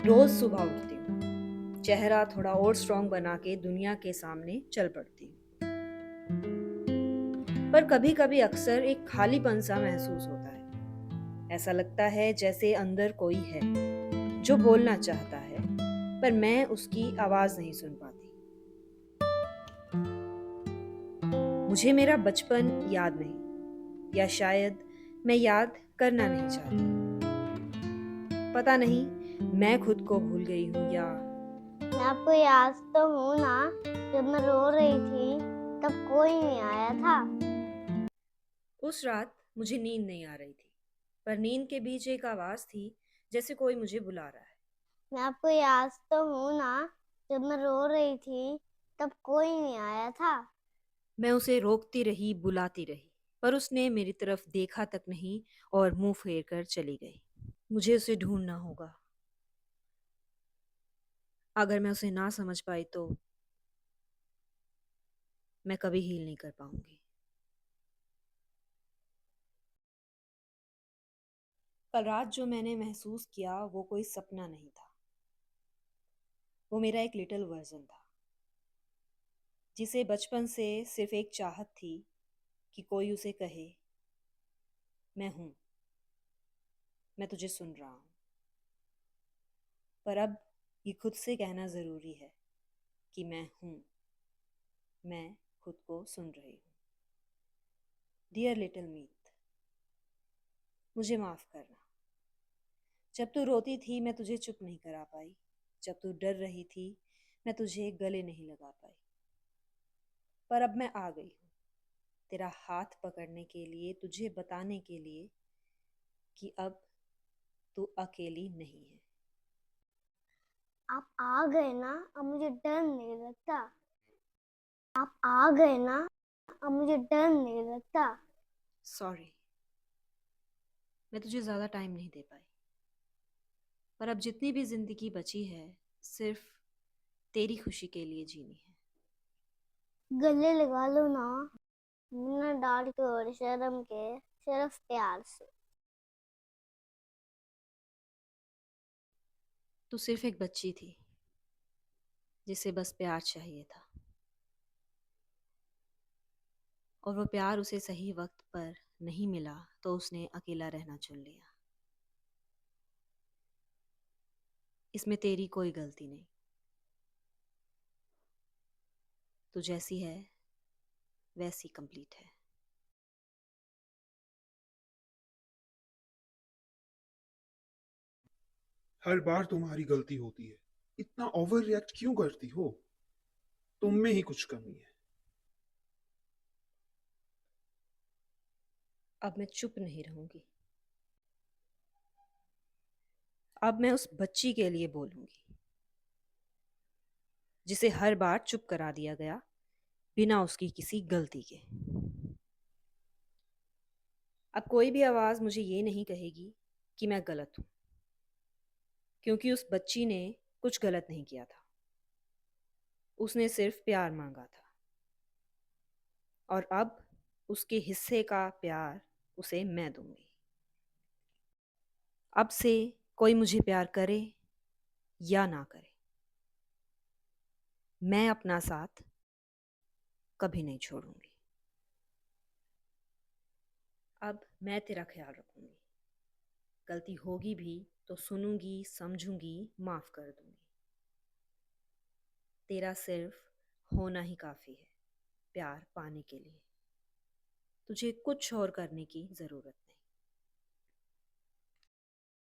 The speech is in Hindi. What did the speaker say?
रोज सुबह उठती हूँ, चेहरा थोड़ा और स्ट्रांग बना के दुनिया के सामने चल पड़ती हूँ। पर कभी कभी अक्सर एक खालीपन सा महसूस होता है। ऐसा लगता है जैसे अंदर कोई है जो बोलना चाहता है, पर मैं उसकी आवाज नहीं सुन पाती। मुझे मेरा बचपन याद नहीं, या शायद मैं याद करना नहीं चाहती। पता नहीं, मैं खुद को भूल गई हूँ या मैं आपको याद तो हूँ ना। जब मैं रो रही थी तब कोई नहीं आया था। उस रात मुझे नींद नहीं आ रही थी, पर नींद के बीच एक आवाज थी, जैसे कोई मुझे बुला रहा है। मैं आपको याद तो हूँ ना। जब मैं रो रही थी तब कोई नहीं आया था। मैं उसे रोकती रही, बुलाती रही, पर उसने मेरी तरफ देखा तक नहीं और मुंह फेर कर चली गई। मुझे उसे ढूंढना होगा। अगर मैं उसे ना समझ पाई तो मैं कभी हील नहीं कर पाऊंगी। कल रात जो मैंने महसूस किया वो कोई सपना नहीं था। वो मेरा एक लिटिल वर्जन था, जिसे बचपन से सिर्फ एक चाहत थी कि कोई उसे कहे, मैं हूं, मैं तुझे सुन रहा हूं। पर अब ये खुद से कहना जरूरी है कि मैं हूं, मैं खुद को सुन रही हूँ। डियर लिटिल मीत, मुझे माफ करना। जब तू रोती थी मैं तुझे चुप नहीं करा पाई। जब तू डर रही थी मैं तुझे गले नहीं लगा पाई। पर अब मैं आ गई हूँ, तेरा हाथ पकड़ने के लिए, तुझे बताने के लिए कि अब तू अकेली नहीं है। आप आ गए ना, अब मुझे डर नहीं लगता। आप आ गए ना, अब मुझे डर नहीं लगता। सॉरी, मैं तुझे ज़्यादा टाइम नहीं दे पाई। पर अब जितनी भी जिंदगी बची है, सिर्फ तेरी खुशी के लिए जीनी है। गले लगा लो ना, बिना डांट के और शर्म के, सिर्फ प्यार से। तू सिर्फ एक बच्ची थी जिसे बस प्यार चाहिए था, और वो प्यार उसे सही वक्त पर नहीं मिला तो उसने अकेला रहना चुन लिया। इसमें तेरी कोई गलती नहीं। तू जैसी है वैसी कंप्लीट है। हर बार तुम्हारी गलती होती है। इतना ओवर रिएक्ट क्यों करती हो? तुम में ही कुछ कमी है। अब मैं चुप नहीं रहूंगी। अब मैं उस बच्ची के लिए बोलूंगी जिसे हर बार चुप करा दिया गया बिना उसकी किसी गलती के। अब कोई भी आवाज मुझे ये नहीं कहेगी कि मैं गलत हूं, क्योंकि उस बच्ची ने कुछ गलत नहीं किया था। उसने सिर्फ प्यार मांगा था, और अब उसके हिस्से का प्यार उसे मैं दूंगी। अब से कोई मुझे प्यार करे या ना करे, मैं अपना साथ कभी नहीं छोड़ूंगी। अब मैं तेरा ख्याल रखूंगी। गलती होगी भी तो सुनूंगी, समझूंगी, माफ कर दूंगी। तेरा सिर्फ होना ही काफी है प्यार पाने के लिए। तुझे कुछ और करने की जरूरत नहीं।